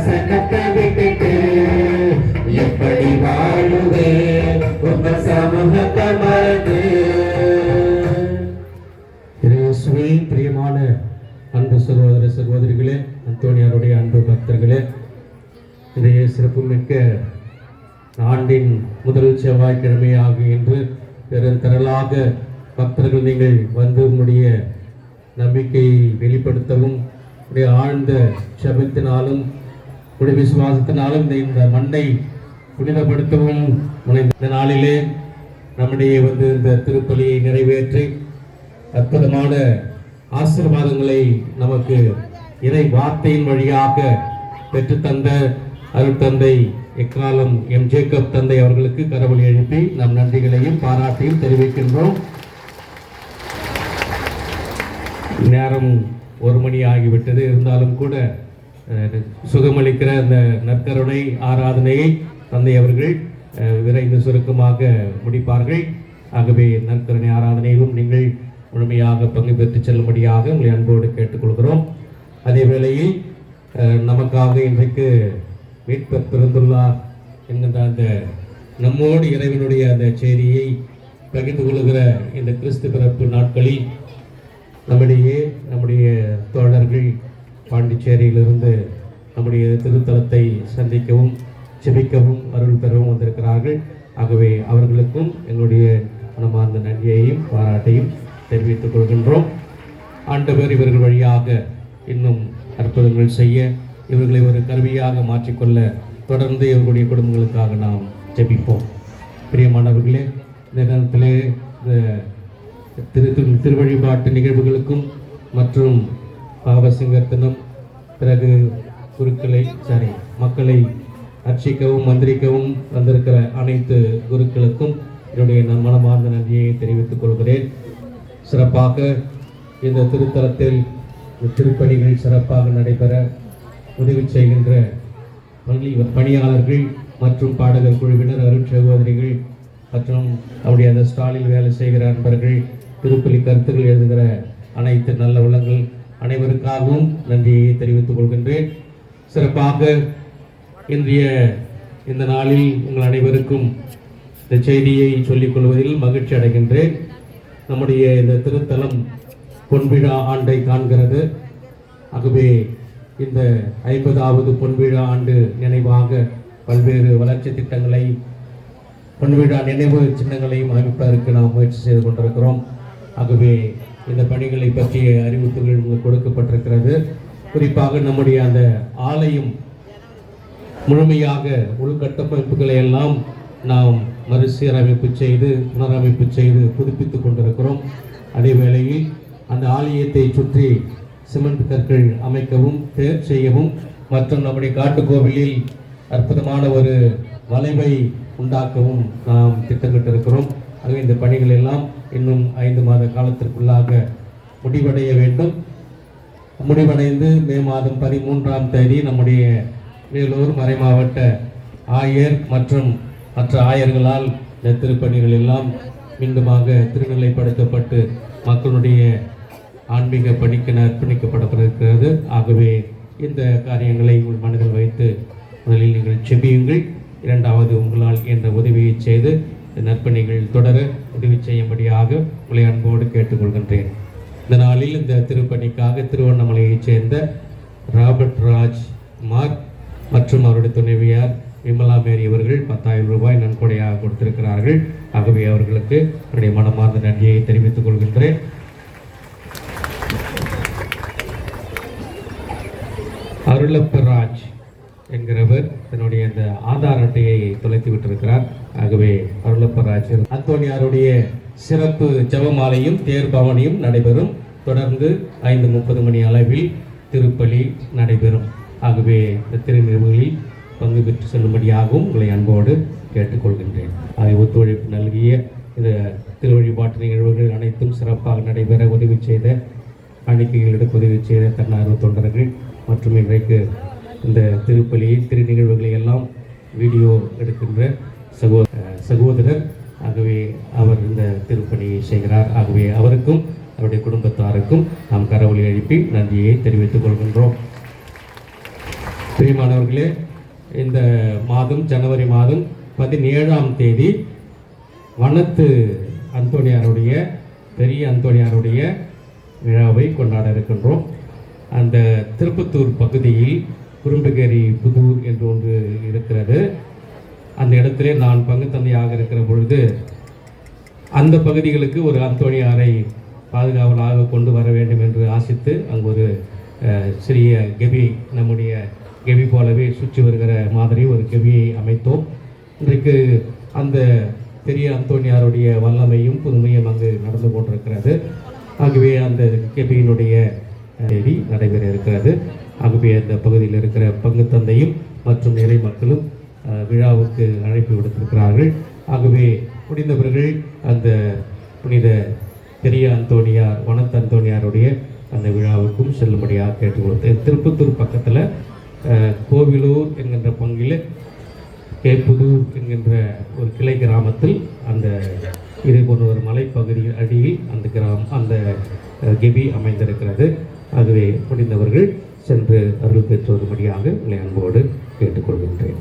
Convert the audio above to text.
சிங்காசனத்தை விட்டுட்டு எப்படி வாழுவேன் உங்க சமூகத்தை மறந்து. இயேசுவே பிரியமான அன்பு சகோதர சகோதரிகளே, அந்தோனியாருடைய அன்பு பக்தர்களே, இதைய சிறப்புமிக்க ஆண்டின் முதல் செவ்வாய்க்கிழமையாக இன்று பெருந்திரளாக பக்தர்கள் நீங்கள் வந்து உங்களுடைய நம்பிக்கையை வெளிப்படுத்தவும் உடைய ஆழ்ந்த செபத்தினாலும் உடைய விசுவாசத்தினாலும் இந்த மண்ணை புனிதப்படுத்தவும் இந்த நாளிலே நம்முடைய இந்த திருப்பலியை நிறைவேற்றி அற்புதமான ஆசீர்வாதங்களை நமக்கு இறை வார்த்தையின் வழியாக பெற்றுத்தந்த அருட்தந்தை எக்காலம் எம் ஜேக்கப் தந்தை அவர்களுக்கு கரவொலி எழுப்பி நம் நன்றிகளையும் பாராட்டையும் தெரிவிக்கின்றோம். நேரம் 1 மணி ஆகிவிட்டது. இருந்தாலும் கூட சுகமளிக்கிற அந்த நற்கருணை ஆராதனையை தந்தை அவர்கள் விரைந்து சுருக்கமாக முடிப்பார்கள். ஆகவே நற்கருணை ஆராதனையிலும் நீங்கள் முழுமையாக பங்கு பெற்று செல்லும்படியாக உங்களை அன்போடு கேட்டுக்கொள்கிறோம். அதே வேளையில் நமக்காக இன்றைக்கு மீட்பர் பிறந்துள்ளார் என்கின்ற அந்த நம்மோடு இறைவனுடைய அந்த செய்தியை பகிர்ந்து கொள்கிற இந்த கிறிஸ்து பிறப்பு நாட்களில் நம்முடைய தோழர்கள் பாண்டிச்சேரியிலிருந்து நம்முடைய திருத்தலத்தை சந்திக்கவும் செபிக்கவும் அருள் பெறவும் வந்திருக்கிறார்கள். ஆகவே அவர்களுக்கும் எங்களுடைய மனமார்ந்த நன்றியையும் பாராட்டையும் தெரிவித்துக் கொள்கின்றோம். ஆண்டவர் இவர்கள் வழியாக இன்னும் அற்புதங்கள் செய்ய, இவர்களை ஒரு கருவியாக மாற்றிக்கொள்ள தொடர்ந்து இவர்களுடைய குடும்பங்களுக்காக நாம் ஜெபிப்போம். பிரியமானவர்களே, இந்த நேரத்திலே திருவழிபாட்டு நிகழ்வுகளுக்கும் மற்றும் பாவசிங்கத்தினம் பிறகு மக்களை அர்ச்சிக்கவும் மந்திரிக்கவும் வந்திருக்கிற அனைத்து குருக்களுக்கும் என்னுடைய மனமார்ந்த நன்றியை தெரிவித்துக் கொள்கிறேன். சிறப்பாக இந்த திருத்தலத்தில் திருப்பணிகள் சிறப்பாக நடைபெற உதவி செய்கின்ற பணியாளர்கள் மற்றும் பாடகர் குழுவினர், அருட்சகோதரிகள் மற்றும் அவருடைய அந்த ஸ்டாலில் வேலை செய்கிற அன்பர்கள், திருப்பலி கருத்துக்கள் எழுதுகிற அனைத்து நல்ல உள்ளங்கள் அனைவருக்காகவும் நன்றியை தெரிவித்துக் கொள்கின்றேன். சிறப்பாக இன்றைய இந்த நாளில் உங்கள் அனைவருக்கும் இந்த செய்தியை சொல்லிக் கொள்வதில் மகிழ்ச்சி அடைகின்றேன். நம்முடைய இந்த திருத்தலம் பொன்விழா ஆண்டை காண்கிறது. ஆகவே இந்த 50வது பொன்விழா ஆண்டு நினைவாக பல்வேறு வளர்ச்சி திட்டங்களை, பொன்விழா நினைவு சின்னங்களையும் அமைப்பதற்கு நாம் முயற்சி செய்து கொண்டிருக்கிறோம். ஆகவே இந்த பணிகளை பற்றிய அறிவிப்புகள் கொடுக்கப்பட்டிருக்கிறது. குறிப்பாக நம்முடைய அந்த ஆலயம் முழுமையாக உள்கட்டமைப்புகளை எல்லாம் நாம் மறுசீரமைப்பு செய்து புனரமைப்பு செய்து புதுப்பித்துக் கொண்டிருக்கிறோம். அதே வேளையில் அந்த ஆலயத்தை சுற்றி சிமெண்ட் கற்கள் அமைக்கவும் தேர் செய்யவும் மற்றும் நம்முடைய காட்டுக்கோவிலில் அற்புதமான ஒரு வளைவை உண்டாக்கவும் நாம் திட்டமிட்டிருக்கிறோம். ஆகவே இந்த பணிகள் எல்லாம் இன்னும் 5 மாத காலத்திற்குள்ளாக முடிவடைய வேண்டும். முடிவடைந்து மே மாதம் 13ஆம் தேதி நம்முடைய வேலூர் மறைமாவட்ட ஆயர் மற்றும் மற்ற ஆயர்களால் இந்த திருப்பணிகள் எல்லாம் மீண்டுமாக திருநிலைப்படுத்தப்பட்டு மக்களுடைய ஆன்மீக பணிக்கு அர்ப்பணிக்கப்பட்டிருக்கிறது. ஆகவே இந்த காரியங்களை உங்கள் மனதில் வைத்து முதலில் நீங்கள் செபியுங்கள். இரண்டாவது, உங்களால் என்ற உதவியை செய்து நற்பணிகள் தொடர உதவி செய்யும்படியாக உங்களை அன்போடு கேட்டுக்கொள்கின்றேன். இந்த நாளில் இந்த திருப்பணிக்காக திருவண்ணாமலையைச் சேர்ந்த ராபர்ட் ராஜ் மார்க் மற்றும் அவருடைய துணைவியார் விமலா மேரி அவர்கள் 10,000 ரூபாய் நன்கொடையாக கொடுத்திருக்கிறார்கள். ஆகவே அவர்களுக்கு என்னுடைய மனமார்ந்த நன்றியை தெரிவித்துக் கொள்கின்றேன். அருளப்பராஜ் என்கிறவர் தன்னுடைய இந்த ஆதார் அட்டையை தொலைத்து விட்டிருக்கிறார். ஆகவே அருளப்பராஜ் அந்தோனியாருடைய சிறப்பு ஜெபமாலையும் தேர் பவனியும் நடைபெறும். தொடர்ந்து 5:30 மணி அளவில் திருப்பலி நடைபெறும். ஆகவே இந்த திருநிகழ்வுகளில் பங்கு பெற்று செல்லும்படியாகவும் உங்களை அன்போடு கேட்டுக்கொள்கின்றேன். அதை ஒத்துழைப்பு நல்கிய இந்த திருவழிபாட்டு நிகழ்வுகள் அனைத்தும் சிறப்பாக நடைபெற உதவி செய்த காணிக்கைகள் எடுக்க உதவி செய்த தன்னார்வ தொண்டர்கள் மற்றும் இன்றைக்கு இந்த திருப்பலியை நிகழ்வுகளை எல்லாம் வீடியோ எடுக்கின்ற சகோதரர். ஆகவே அவர் இந்த திருப்பணியை செய்கிறார். ஆகவே அவருக்கும் அவருடைய குடும்பத்தாருக்கும் நாம் கரவொலி எழுப்பி நன்றியை தெரிவித்துக் கொள்கின்றோம். பிரியமானவர்களே, இந்த மாதம் ஜனவரி மாதம் 17ஆம் தேதி வனத்து அந்தோணியாருடைய பெரிய அந்தோணியாருடைய விழாவை கொண்டாட இருக்கின்றோம். அந்த திருப்பத்தூர் பகுதியில் குறும்புகேரி புதூர் என்று ஒன்று இருக்கிறது. அந்த இடத்திலே நான் பங்கு தந்தையாக இருக்கிற பொழுது அந்த பகுதிகளுக்கு ஒரு அந்தோணியாரை பாதுகாவலாக கொண்டு வர வேண்டும் என்று ஆசித்து அங்கு ஒரு சிறிய கெபி, நம்முடைய கெபி போலவே சுற்றி வருகிற மாதிரி ஒரு கெபியை அமைத்தோம். இன்றைக்கு அந்த பெரிய அந்தோணியாருடைய வல்லமையும் புதுமையும் அங்கு நடந்து கொண்டிருக்கிறது. ஆகவே அந்த கெபியினுடைய தேதி நடைபெற இருக்கிறது. ஆகவே அந்த பகுதியில் இருக்கிற பங்கு தந்தையும் மற்றும் இறை மக்களும் விழாவுக்கு அழைப்பு விடுத்திருக்கிறார்கள். ஆகவே முடிந்தவர்கள் அந்த புனித பெரிய அந்தோணியார் வனத்து அந்தோணியாருடைய அந்த விழாவுக்கும் செல்லும்படியாக கேட்டுக்கொடுத்தேன். திருப்பத்தூர் பக்கத்தில் கோவிலூர் என்கின்ற பங்கில் கேப்புதூர் என்கின்ற ஒரு கிளை கிராமத்தில் அந்த இது போன்ற ஒரு மலைப்பகுதியில் அடியில் அந்த கெபி அமைந்திருக்கிறது. ஆகவே முடிந்தவர்கள் சென்று அருள் பெற்று வரும்படியாக உங்களை அன்போடு கேட்டுக்கொள்கின்றேன்.